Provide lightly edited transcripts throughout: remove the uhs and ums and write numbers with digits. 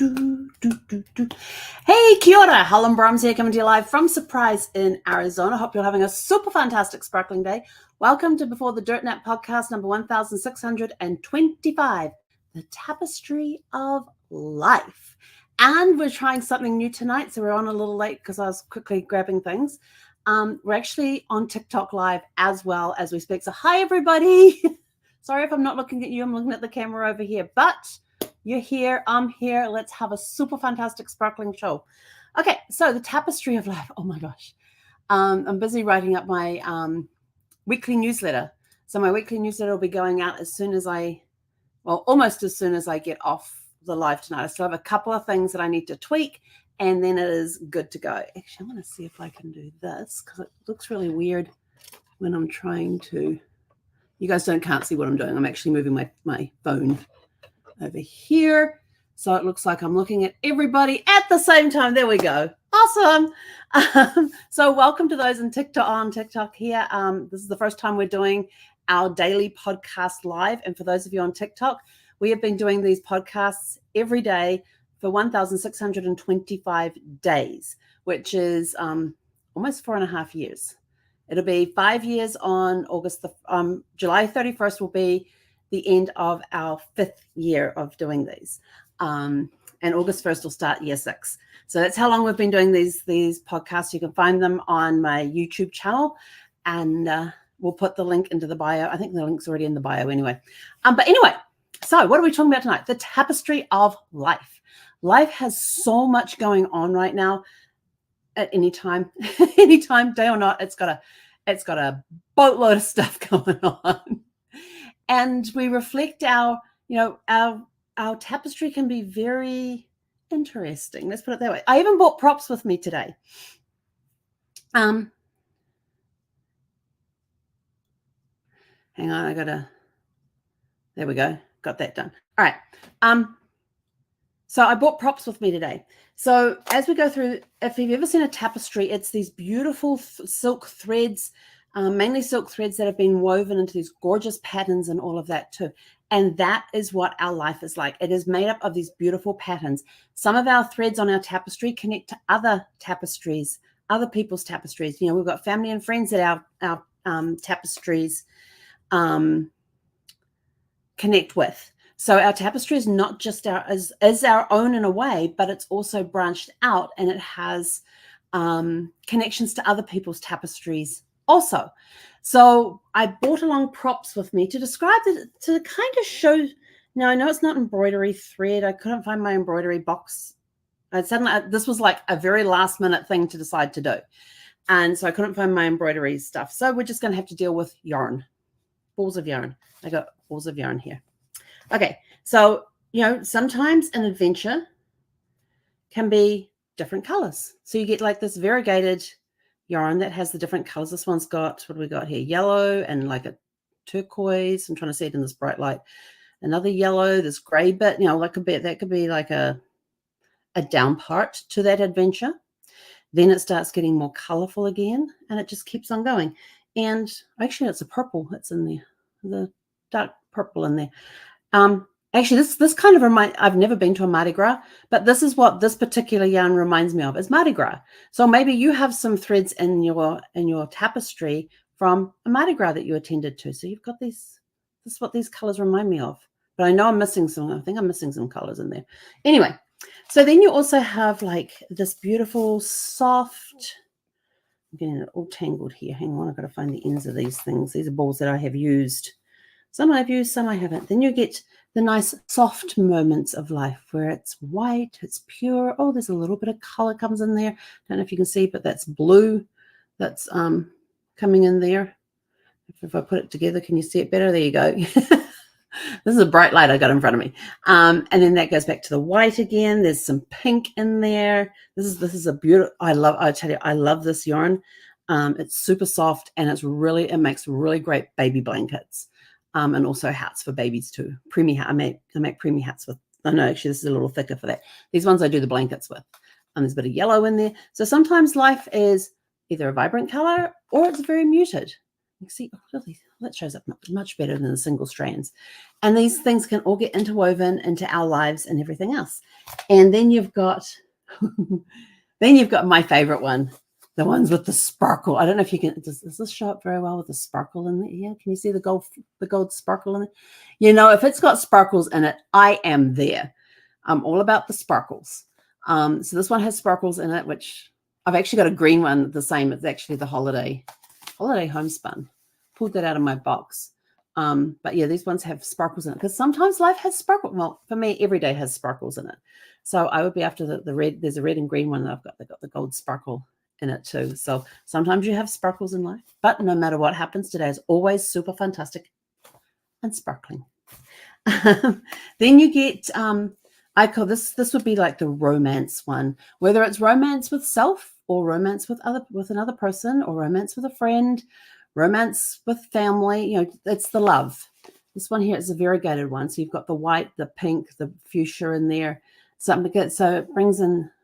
Hey, kia ora. Helen Brahms here, coming to you live from Surprise in Arizona. Hope you're having a super fantastic sparkling day. Welcome to Before the Dirt Nap podcast number 1625, the Tapestry of Life. And we're trying something new tonight, so we're on a little late because I was quickly grabbing things. We're actually on TikTok live as well as we speak. So hi, everybody. Sorry if I'm not looking at you. I'm looking at the camera over here, but you're here, I'm here. Let's have a super fantastic sparkling show. Okay, so the Tapestry of Life. Oh my gosh. I'm busy writing up my weekly newsletter. So my weekly newsletter will be going out as soon as almost as soon as I get off the live tonight. I still have a couple of things that I need to tweak, and then it is good to go. Actually, I want to see if I can do this because it looks really weird when I'm trying to. You guys can't see what I'm doing. I'm actually moving my phone over here, so it looks like I'm looking at everybody at the same time. There we go. Awesome. So welcome to those on TikTok here. This is the first time we're doing our daily podcast live, and for those of you on TikTok, we have been doing these podcasts every day for 1,625 days, which is almost 4.5 years. It'll be 5 years on July 31st will be the end of our 5th year of doing these. And August 1st will start year 6. So that's how long we've been doing these podcasts. You can find them on my YouTube channel, and we'll put the link into the bio. I think the link's already in the bio anyway. But anyway, so what are we talking about tonight? The Tapestry of Life. Life has so much going on right now. At any time, day or not, it's got a boatload of stuff going on. And we reflect our tapestry can be very interesting. Let's put it that way. I even bought props with me today. Hang on, there we go. Got that done. All right. So I bought props with me today. So as we go through, if you've ever seen a tapestry, it's these beautiful silk threads, mainly silk threads that have been woven into these gorgeous patterns and all of that too. And that is what our life is like. It is made up of these beautiful patterns. Some of our threads on our tapestry connect to other tapestries, other people's tapestries. You know, we've got family and friends that our tapestries connect with. So our tapestry is not just is our own in a way, but it's also branched out, and it has connections to other people's tapestries also. So I brought along props with me to describe it, to kind of show. Now I know it's not embroidery thread. I couldn't find my embroidery box. This was like a very last minute thing to decide to do. And so I couldn't find my embroidery stuff. So we're just going to have to deal with yarn, balls of yarn. I got balls of yarn here. Okay, so, sometimes an adventure can be different colors. So you get like this variegated yarn that has the different colors. This one's got, what do we got here? Yellow and like a turquoise. I'm trying to see it in this bright light. Another yellow, this gray bit, that could be like a down part to that adventure. Then it starts getting more colorful again, and it just keeps on going. And actually it's a purple that's in there, the dark purple in there. Actually, this kind of I've never been to a Mardi Gras, but this is what this particular yarn reminds me of, is Mardi Gras. So maybe you have some threads in your tapestry from a Mardi Gras that you attended to. So you've got this is what these colors remind me of. But I know I'm missing some. I think I'm missing some colors in there. Anyway, so then you also have like this beautiful soft. I'm getting it all tangled here. Hang on, I've got to find the ends of these things. These are balls that I have used. Some I've used, some I haven't. Then you get the nice soft moments of life where it's white, it's pure. Oh, there's a little bit of color comes in there. Don't know if you can see, but that's blue that's coming in there. If I put it together, can you see it better? There you go. This is a bright light I got in front of me. And then that goes back to the white again. There's some pink in there. This is a beautiful, I love this yarn. It's super soft, and it makes really great baby blankets. And also hats for babies too. Preemie hat. I make preemie hats with. Oh no, actually, this is a little thicker for that. These ones I do the blankets with. There's a bit of yellow in there. So sometimes life is either a vibrant color or it's very muted. You can see, oh, really, that shows up much better than the single strands. And these things can all get interwoven into our lives and everything else. And then you've got, my favorite one, the ones with the sparkle. I don't know if you can, does this show up very well with the sparkle in it? Yeah, can you see the gold sparkle in it? You know, if it's got sparkles in it, I am there. I'm all about the sparkles. So this one has sparkles in it, which I've actually got a green one, the same. It's actually the holiday homespun. Pulled that out of my box. But yeah, these ones have sparkles in it because sometimes life has sparkle. Well, for me, every day has sparkles in it. So I would be after the red. There's a red and green one that I've got. They've got the gold sparkle in it too. So sometimes you have sparkles in life, but no matter what happens today is always super fantastic and sparkling. Then you get, I call this would be like the romance one, whether it's romance with self or romance with another person or romance with a friend, romance with family. You know, it's the love. This one here is a variegated one. So you've got the white, the pink, the fuchsia in there. Something good. So it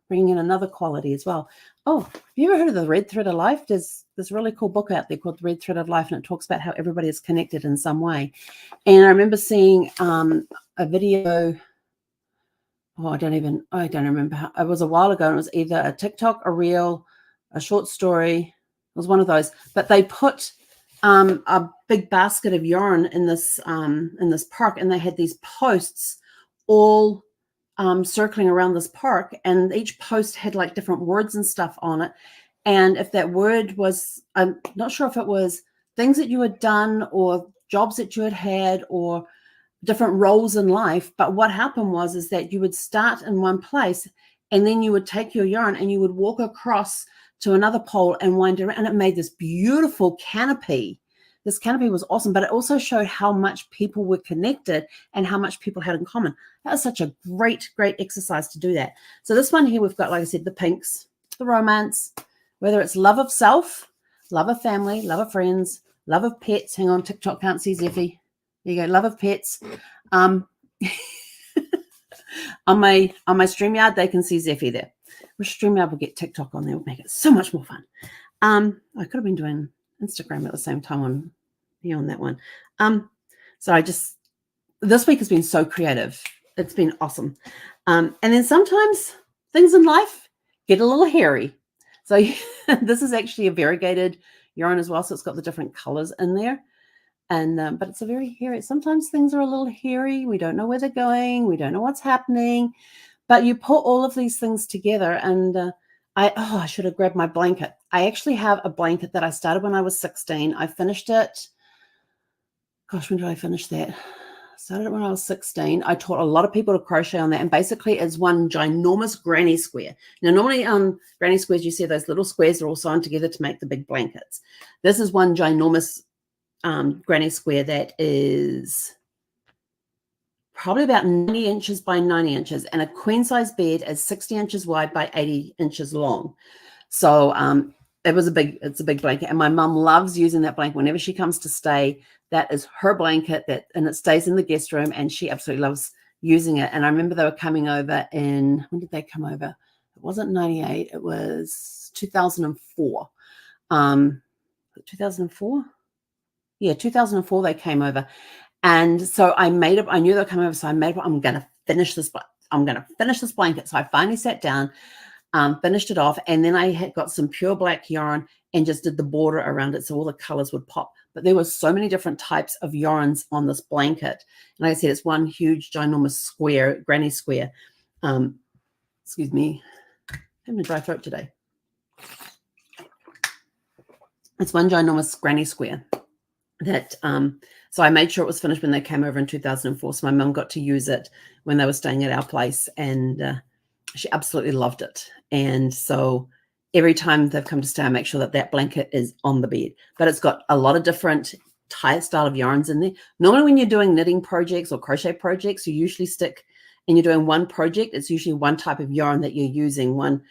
bringing in another quality as well. Oh, have you ever heard of the Red Thread of Life? There's this really cool book out there called The Red Thread of Life, and it talks about how everybody is connected in some way. And I remember seeing a video. Oh, I don't remember how. It was a while ago. And it was either a TikTok, a reel, a short story. It was one of those. But they put a big basket of yarn in this park, and they had these posts all circling around this park, and each post had like different words and stuff on it. And if that word was, I'm not sure if it was things that you had done or jobs that you had had or different roles in life. But what happened is that you would start in one place, and then you would take your yarn and you would walk across to another pole and wind around, and it made this beautiful canopy. This canopy was awesome, but it also showed how much people were connected and how much people had in common. That was such a great exercise to do that. So this one here, we've got, like I said, the pinks, the romance, whether it's love of self, love of family, love of friends, love of pets. Hang on, TikTok can't see Zeffy. There you go, love of pets. On my StreamYard, they can see Zeffy there. Wish StreamYard would get TikTok on there. It would make it so much more fun. I could have been doing Instagram at the same time on that one. So this week has been so creative. It's been awesome. And then sometimes things in life get a little hairy. So this is actually a variegated yarn as well. So it's got the different colors in there. And but it's a very hairy. Sometimes things are a little hairy. We don't know where they're going. We don't know what's happening. But you put all of these things together, and I should have grabbed my blanket. I actually have a blanket that I started when I was 16. I finished it. Gosh, when did I finish that? Started it when I was 16. I taught a lot of people to crochet on that, and basically it's one ginormous granny square. Now, normally granny squares, you see those little squares are all sewn together to make the big blankets. This is one ginormous granny square that is probably about 90 inches by 90 inches, and a queen size bed is 60 inches wide by 80 inches long. So it's a big blanket, and my mum loves using that blanket whenever she comes to stay. That is her blanket, and it stays in the guest room, and she absolutely loves using it. And I remember they were coming over when did they come over? It wasn't 98, it was 2004. 2004? Yeah, 2004 they came over. And so I made up, I knew they were coming over, so I made up, I'm going to finish this blanket. So I finally sat down, finished it off, and then I had got some pure black yarn and just did the border around it so all the colors would pop. But there were so many different types of yarns on this blanket. And like I said, it's one huge, ginormous square, granny square. Excuse me, I'm having a dry throat today. It's one ginormous granny square that so I made sure it was finished when they came over in 2004. So my mum got to use it when they were staying at our place, and she absolutely loved it. And so every time they've come to stay, I make sure that blanket is on the bed. But it's got a lot of different style of yarns in there. Normally when you're doing knitting projects or crochet projects, you usually stick, and you're doing one project, it's usually one type of yarn that you're using. One,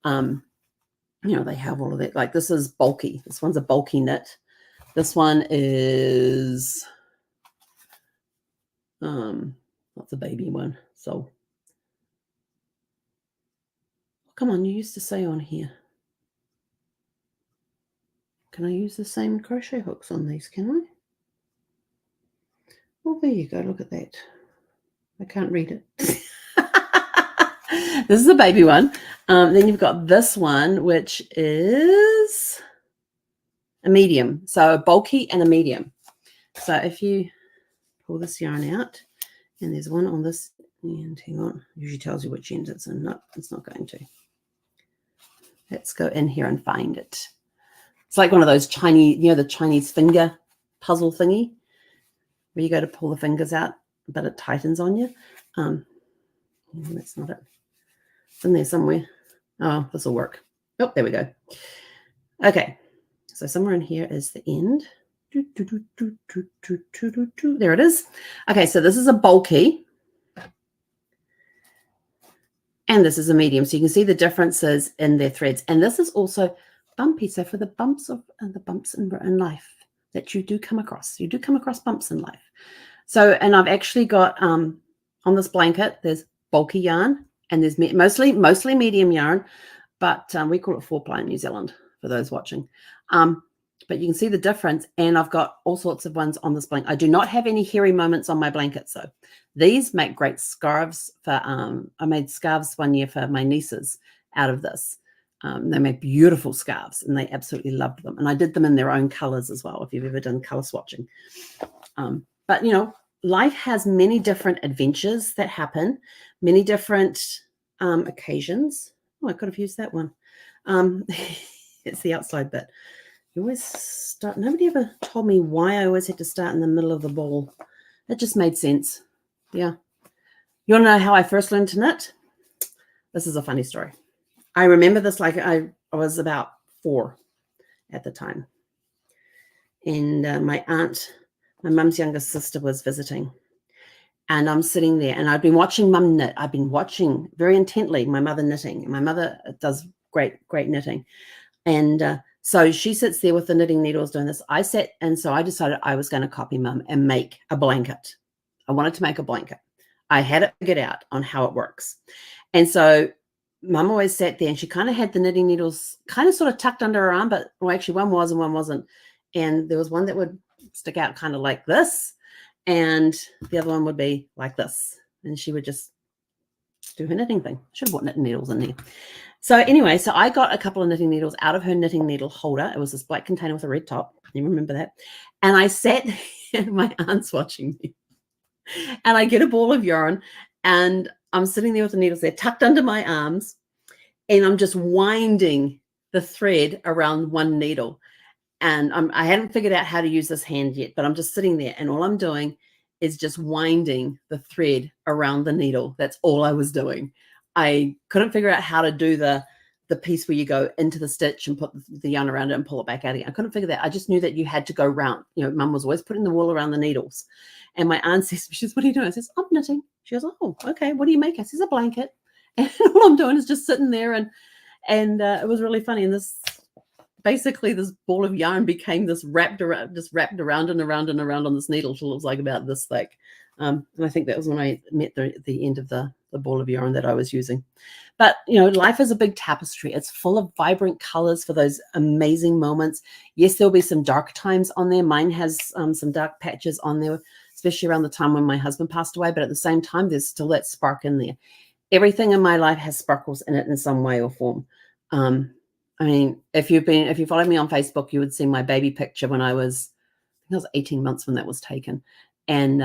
they have all of that. Like this is bulky. This one's a bulky knit. This one is that's a baby one. So come on, you used to say on here. can I use the same crochet hooks on these, can I? Well, there you go. Look at that. I can't read it. This is a baby one. Then you've got this one, which is a medium. So a bulky and a medium. So if you pull this yarn out, and there's one on this end, hang on, usually tells you which end it's in. No, it's not going to. Let's go in here and find it. It's like one of those Chinese, the Chinese finger puzzle thingy, where you go to pull the fingers out, but it tightens on you. That's not it. It's in there somewhere. Oh, this will work. Oh, there we go. Okay, so somewhere in here is the end. There it is. Okay, so this is a bulky. And this is a medium. So you can see the differences in their threads. And this is also bumpy. So for the bumps in life that you do come across. You do come across bumps in life. So, and I've actually got on this blanket, there's bulky yarn and there's mostly medium yarn, but we call it 4-ply in New Zealand for those watching. But you can see the difference, and I've got all sorts of ones on this blanket. I do not have any hairy moments on my blanket, so these make great scarves for, I made scarves one year for my nieces out of this. They made beautiful scarves, and they absolutely loved them. And I did them in their own colors as well, if you've ever done color swatching. But, life has many different adventures that happen, many different occasions. Oh, I could have used that one. It's the outside bit. You always start. Nobody ever told me why I always had to start in the middle of the ball. It just made sense. Yeah. You want to know how I first learned to knit? This is a funny story. I remember this like I was about 4 at the time. And my aunt, my mum's youngest sister, was visiting. And I'm sitting there, and I've been watching mum knit. I've been watching very intently my mother knitting. My mother does great knitting. And so she sits there with the knitting needles doing this. I sat, and so I decided I was going to copy mum and make a blanket. I wanted to make a blanket. I had it figured out on how it works. And so mum always sat there, and she kind of had the knitting needles kind of sort of tucked under her arm, but well, actually one was and one wasn't. And there was one that would stick out kind of like this, and the other one would be like this. And she would just do her knitting thing. Should have bought knitting needles in there. So anyway, so I got a couple of knitting needles out of her knitting needle holder. It was this black container with a red top. You remember that? And I sat, and my aunt's watching me. And I get a ball of yarn, and I'm sitting there with the needles there tucked under my arms, and I'm just winding the thread around one needle. And I hadn't figured out how to use this hand yet, but I'm just sitting there, and all I'm doing is just winding the thread around the needle. That's all I was doing. I couldn't figure out how to do the piece where you go into the stitch and put the yarn around it and pull it back out again. I couldn't figure that. I just knew that you had to go round. Mum was always putting the wool around the needles. And my aunt says, she says, "What are you doing?" I says, "I'm knitting." She goes, "Oh, okay. What do you make?" I says, "A blanket." And all I'm doing is just sitting there, and it was really funny. And this ball of yarn became this wrapped around and around and around on this needle till it was like about this thick. And I think that was when I met the end of the ball of yarn that I was using. But, life is a big tapestry. It's full of vibrant colors for those amazing moments. Yes, there'll be some dark times on there. Mine has some dark patches on there, especially around the time when my husband passed away. But at the same time, there's still that spark in there. Everything in my life has sparkles in it in some way or form. I mean, if you followed me on Facebook, you would see my baby picture when I was 18 months when that was taken. And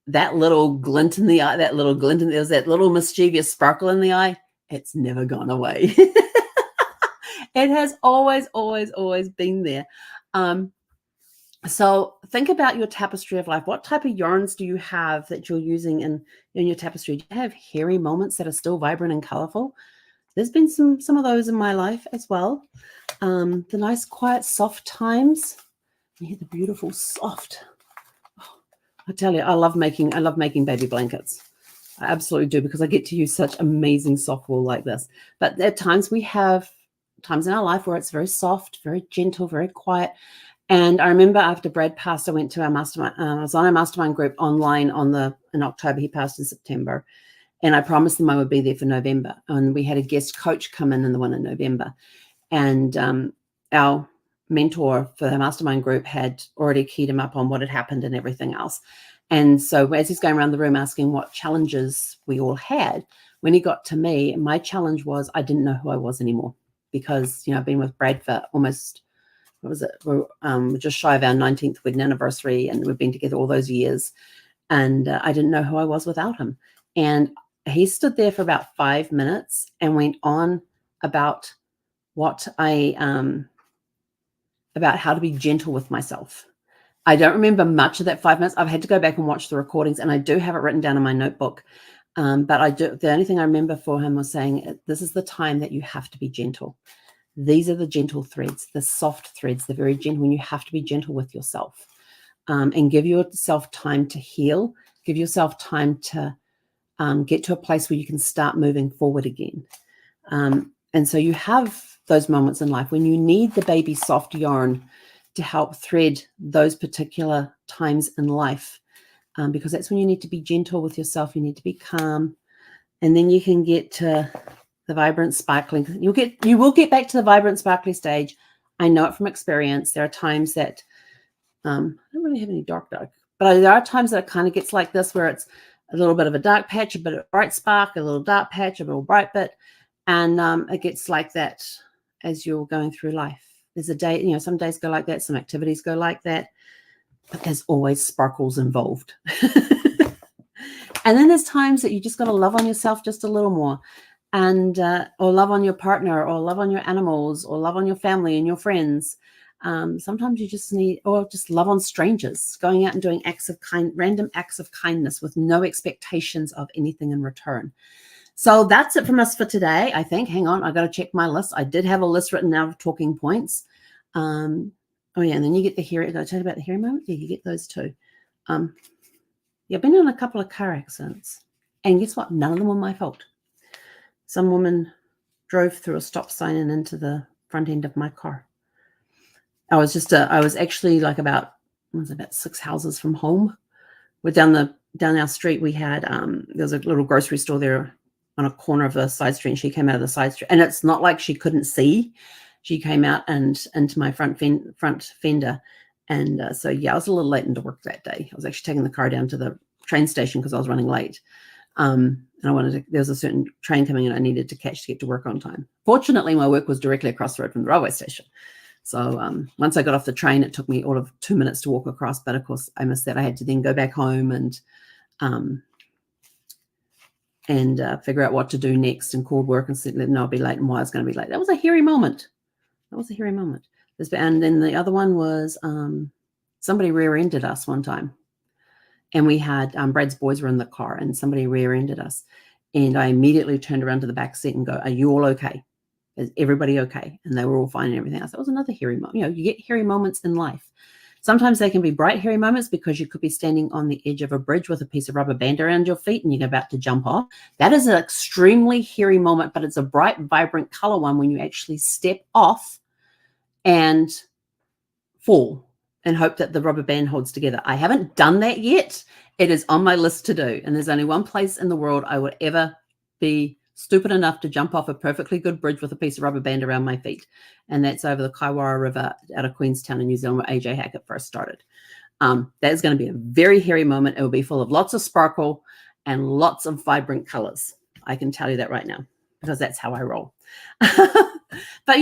that little glint in the eye, there was that little mischievous sparkle in the eye. It's never gone away. It has always, always, always been there. So think about your tapestry of life. What type of yarns do you have that you're using in your tapestry? Do you have hairy moments that are still vibrant and colorful? There's been some of those in my life as well. The nice, quiet, soft times. You hear the beautiful soft. Oh, I tell you, I love making baby blankets. I absolutely do, because I get to use such amazing soft wool like this. But at times we have times in our life where it's very soft, very gentle, very quiet. And I remember after Brad passed, I went to our mastermind. I was on a mastermind group online in October. He passed in September. And I promised them I would be there for November. And we had a guest coach come in the one in November. And our mentor for the mastermind group had already keyed him up on what had happened and everything else. And so as he's going around the room asking what challenges we all had, when he got to me, my challenge was I didn't know who I was anymore, because, I've been with Brad for almost, what was it? We're just shy of our 19th wedding anniversary, and we've been together all those years. And I didn't know who I was without him. And he stood there for about 5 minutes and went on about about how to be gentle with myself. I don't remember much of that 5 minutes. I've had to go back and watch the recordings, and I do have it written down in my notebook. But the only thing I remember for him was saying, this is the time that you have to be gentle. These are the gentle threads, the soft threads, the very gentle, when you have to be gentle with yourself, and give yourself time to heal, give yourself time to get to a place where you can start moving forward again. And so you have those moments in life when you need the baby soft yarn to help thread those particular times in life, because that's when you need to be gentle with yourself. You need to be calm, and then you can get to the vibrant, sparkling. You will get back to the vibrant, sparkly stage. I know it from experience. There are times that I don't really have any dark, but there are times that it kind of gets like this, where it's a little bit of a dark patch, a bit of a bright spark, a little dark patch, a little bright bit, and it gets like that as you're going through life. There's a day, some days go like that, some activities go like that, but there's always sparkles involved. And then there's times that you just got to love on yourself just a little more, and or love on your partner, or love on your animals, or love on your family and your friends. Sometimes you just need, or just love on strangers, going out and doing random acts of kindness with no expectations of anything in return. So that's it from us for today, I think. Hang on, I got to check my list. I did have a list written out of talking points. Oh yeah, and then you get the hearing. Did I tell you about the hearing moment? Yeah, you get those too. Yeah, I've been in a couple of car accidents, and guess what? None of them were my fault. Some woman drove through a stop sign and into the front end of my car. I was actually like about 6 houses from home. We're down our street. We had there was a little grocery store there on a corner of the side street, and she came out of the side street, and it's not like she couldn't see. She came out and into my front fender. And so, yeah, I was a little late into work that day. I was actually taking the car down to the train station because I was running late. And there was a certain train coming in I needed to catch to get to work on time. Fortunately, my work was directly across the road from the railway station. So once I got off the train, it took me all of 2 minutes to walk across. But of course, I missed that. I had to then go back home and figure out what to do next, and called work and said, no, I'll be late, and why I was going to be late. That was a hairy moment. And then the other one was somebody rear-ended us one time. And we had Brad's boys were in the car, and somebody rear-ended us. And I immediately turned around to the back seat and go, are you all okay? Is everybody okay? And they were all fine and everything else. That was another hairy moment. You get hairy moments in life. Sometimes they can be bright, hairy moments because you could be standing on the edge of a bridge with a piece of rubber band around your feet and you're about to jump off. That is an extremely hairy moment, but it's a bright, vibrant color one when you actually step off and fall and hope that the rubber band holds together. I haven't done that yet. It is on my list to do. And there's only one place in the world I would ever be stupid enough to jump off a perfectly good bridge with a piece of rubber band around my feet. And that's over the Kaiwara River out of Queenstown in New Zealand, where AJ Hackett first started. That is going to be a very hairy moment. It will be full of lots of sparkle and lots of vibrant colors. I can tell you that right now, because that's how I roll. But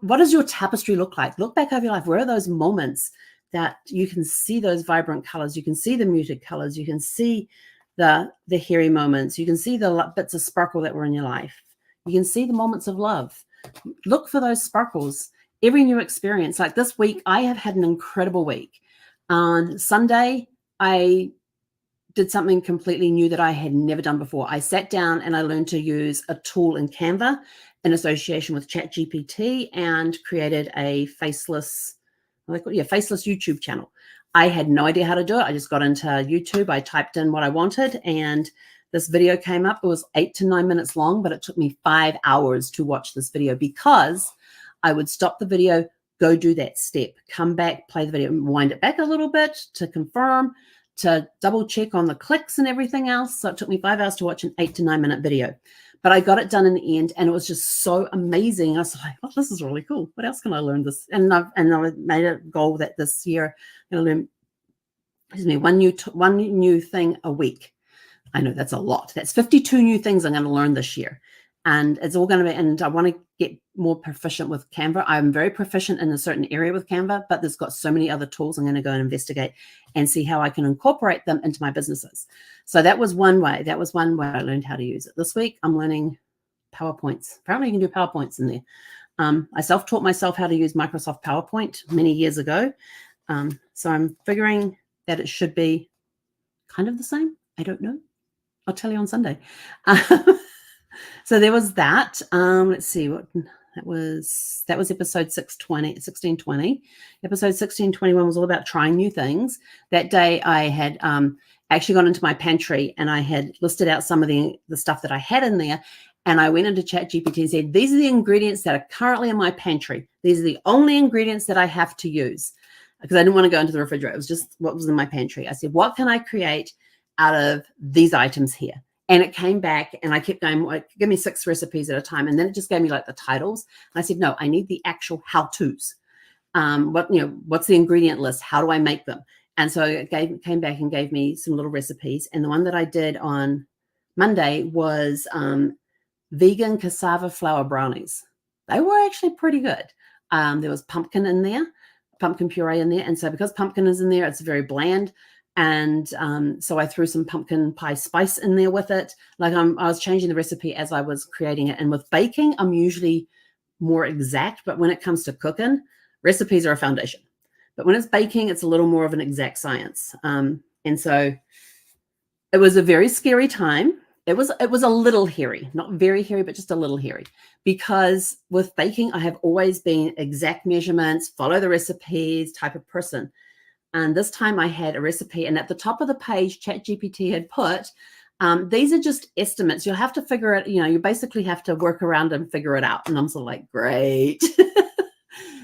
what does your tapestry look like? Look back over your life. Where are those moments that you can see those vibrant colors? You can see the muted colors. You can see the hairy moments. You can see the bits of sparkle that were in your life. You can see the moments of love. Look for those sparkles. Every new experience. Like this week, I have had an incredible week. On Sunday, I did something completely new that I had never done before. I sat down and I learned to use a tool in Canva in association with ChatGPT and created a faceless YouTube channel. I had no idea how to do it. I just got into YouTube. I typed in what I wanted, and this video came up. It was 8 to 9 minutes long, but it took me 5 hours to watch this video, because I would stop the video, go do that step, come back, play the video, wind it back a little bit to confirm, to double check on the clicks and everything else. So it took me 5 hours to watch an 8 to 9 minute video. but I got it done in the end, and it was just so amazing. I was like, oh, this is really cool. What else can I learn this? And I made a goal that this year I'm going to learn, one new thing a week. I know that's a lot. That's 52 new things I'm going to learn this year. And it's all going to be, and I want to get more proficient with Canva. I'm very proficient in a certain area with Canva, but there's got so many other tools I'm going to go and investigate and see how I can incorporate them into my businesses. So that was one way. That was one way I learned how to use it. This week, I'm learning PowerPoints. Apparently, you can do PowerPoints in there. I self-taught myself how to use Microsoft PowerPoint many years ago. So I'm figuring that it should be kind of the same. I don't know. I'll tell you on Sunday. So there was that. Let's see what that was episode 1620. Episode 1621 was all about trying new things. That day I had actually gone into my pantry and I had listed out some of the stuff that I had in there. And I went into ChatGPT and said, these are the ingredients that are currently in my pantry. These are the only ingredients that I have to use, because I didn't want to go into the refrigerator. It was just what was in my pantry. I said, what can I create out of these items here? And it came back, and I kept going, like, give me 6 recipes at a time. And then it just gave me like the titles. And I said, no, I need the actual how-tos. What's the ingredient list? How do I make them? And so it came back and gave me some little recipes. And the one that I did on Monday was vegan cassava flour brownies. They were actually pretty good. There was pumpkin in there, pumpkin puree in there. And so because pumpkin is in there, it's very bland. And so I threw some pumpkin pie spice in there with it. Like I was changing the recipe as I was creating it. And with baking, I'm usually more exact. But when it comes to cooking, recipes are a foundation. But when it's baking, it's a little more of an exact science. And so it was a very scary time. It was a little hairy, not very hairy, but just a little hairy. Because with baking, I have always been exact measurements, follow the recipes type of person. And this time I had a recipe, and at the top of the page, ChatGPT had put, these are just estimates. You'll have to figure it, you basically have to work around and figure it out. And I'm sort of like, great.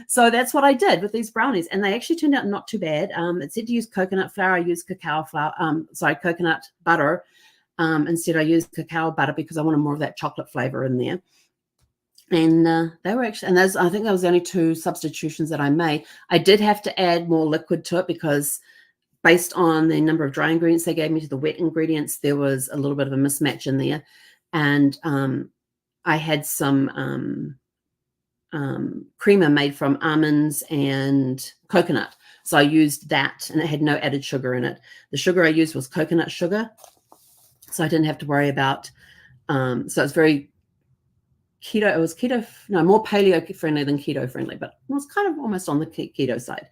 So that's what I did with these brownies. And they actually turned out not too bad. It said to use coconut flour. I used coconut butter. Instead I used cacao butter because I wanted more of that chocolate flavor in there. And they were actually, and those, I think that was the only 2 substitutions that I made. I did have to add more liquid to it because based on the number of dry ingredients they gave me to the wet ingredients, there was a little bit of a mismatch in there. And I had some creamer made from almonds and coconut. So I used that, and it had no added sugar in it. The sugar I used was coconut sugar. So I didn't have to worry about, so it's very keto. It was more paleo friendly than keto friendly, but it was kind of almost on the keto side.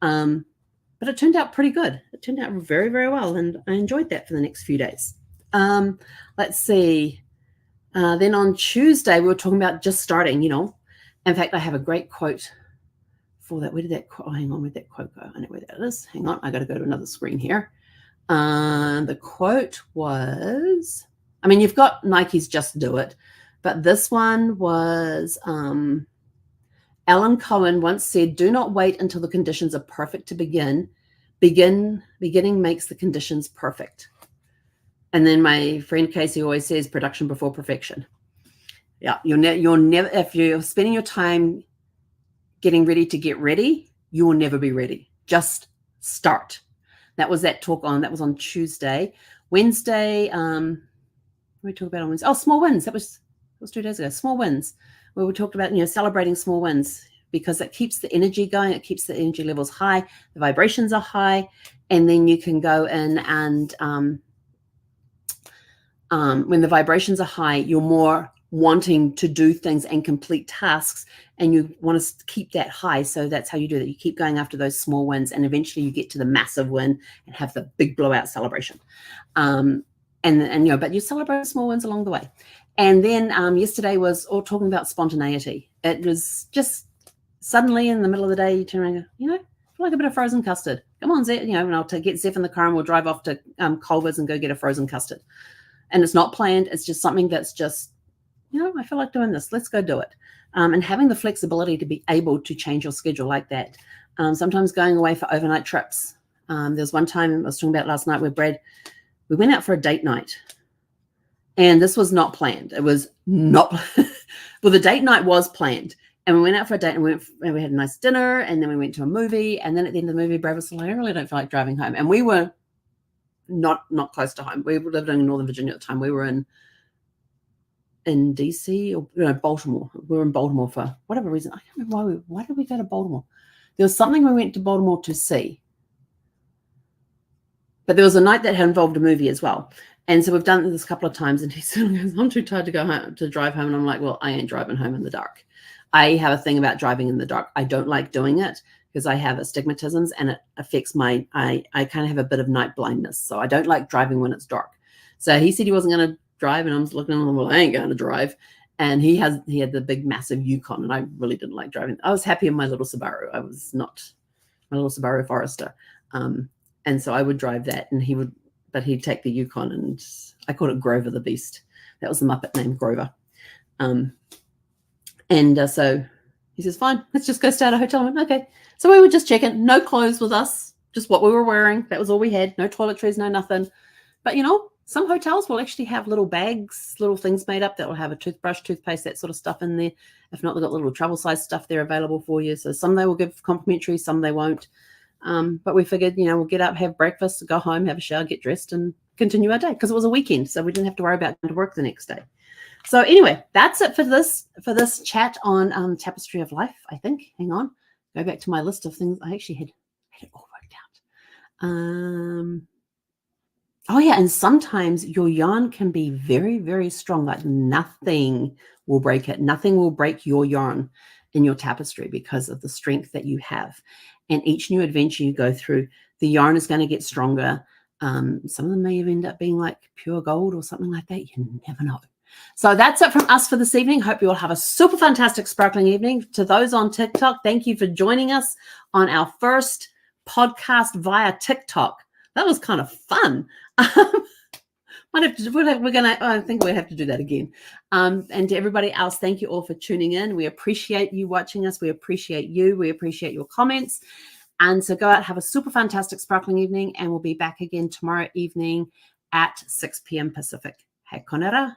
But it turned out pretty good. It turned out very, very well. And I enjoyed that for the next few days. Let's see. Then on Tuesday, we were talking about just starting, In fact, I have a great quote for that. Where did that quote? Oh, hang on, where'd that quote go? I know where that is. Hang on. I got to go to another screen here. The quote was, you've got Nike's Just Do It, but this one was, Alan Cohen once said, do not wait until the conditions are perfect to begin. Beginning makes the conditions perfect. And then my friend Casey always says, production before perfection. Yeah, you'll never, if you're spending your time getting ready to get ready, you will never be ready. Just start. That was that was on Tuesday. Wednesday, what we talked about on Wednesday? Oh, small wins. That was 2 days ago. Small wins. Where we talked about, celebrating small wins, because it keeps the energy going. It keeps the energy levels high. The vibrations are high. And then you can go in and when the vibrations are high, you're more wanting to do things and complete tasks, and you want to keep that high. So that's how you do that. You keep going after those small wins, and eventually you get to the massive win and have the big blowout celebration. But you celebrate small wins along the way. And then yesterday was all talking about spontaneity. It was just suddenly in the middle of the day, you turn around and go, I feel like a bit of frozen custard. Come on, Zeph, and I'll get Zeph in the car and we'll drive off to Culver's and go get a frozen custard. And it's not planned. It's just something that's just, I feel like doing this. Let's go do it. And having the flexibility to be able to change your schedule like that. Sometimes going away for overnight trips. There's one time I was talking about last night where we went out for a date night. And this was not planned. It was not, well, the date night was planned. And we went out for a date and we had a nice dinner, and then we went to a movie. And then at the end of the movie, Brad was like, I really don't feel like driving home. And we were not close to home. We lived in Northern Virginia at the time. We were in DC or Baltimore. We were in Baltimore for whatever reason. I can't remember why did we go to Baltimore? There was something we went to Baltimore to see. But there was a night that had involved a movie as well. And so we've done this a couple of times, and he said, I'm too tired to go home, to drive home. And I'm like, well, I ain't driving home in the dark. I have a thing about driving in the dark. I don't like doing it because I have astigmatisms, and it affects I kind of have a bit of night blindness. So I don't like driving when it's dark. So he said he wasn't going to drive, and I was looking at him, well, I ain't going to drive. And he had the big, massive Yukon, and I really didn't like driving. I was happy in my little Subaru. I was not my little Subaru Forester. And so I would drive that, and but he'd take the Yukon, and I called it Grover the Beast. That was the Muppet name, Grover. So he says, fine, let's just go stay at a hotel. I went, okay. So we were just checking, no clothes with us, just what we were wearing. That was all we had. No toiletries, no nothing. But, some hotels will actually have little bags, little things made up that will have a toothbrush, toothpaste, that sort of stuff in there. If not, they've got little travel size stuff there available for you. So some they will give complimentary, some they won't. But we figured, we'll get up, have breakfast, go home, have a shower, get dressed, and continue our day because it was a weekend. So we didn't have to worry about going to work the next day. So anyway, that's it for this chat on Tapestry of Life, I think. Hang on. Go back to my list of things. I actually had it all worked out. Oh, yeah. And sometimes your yarn can be very, very strong. Like nothing will break it. Nothing will break your yarn in your tapestry because of the strength that you have. And each new adventure you go through, the yarn is going to get stronger. Some of them may end up being like pure gold or something like that. You never know. So that's it from us for this evening. Hope you all have a super fantastic sparkling evening. To those on TikTok, thank you for joining us on our first podcast via TikTok. That was kind of fun. I think we have to do that again. And to everybody else, thank you all for tuning in. We appreciate you watching us. We appreciate you. We appreciate your comments. And so go out, have a super fantastic sparkling evening, and we'll be back again tomorrow evening at 6 p.m. Pacific. He konera.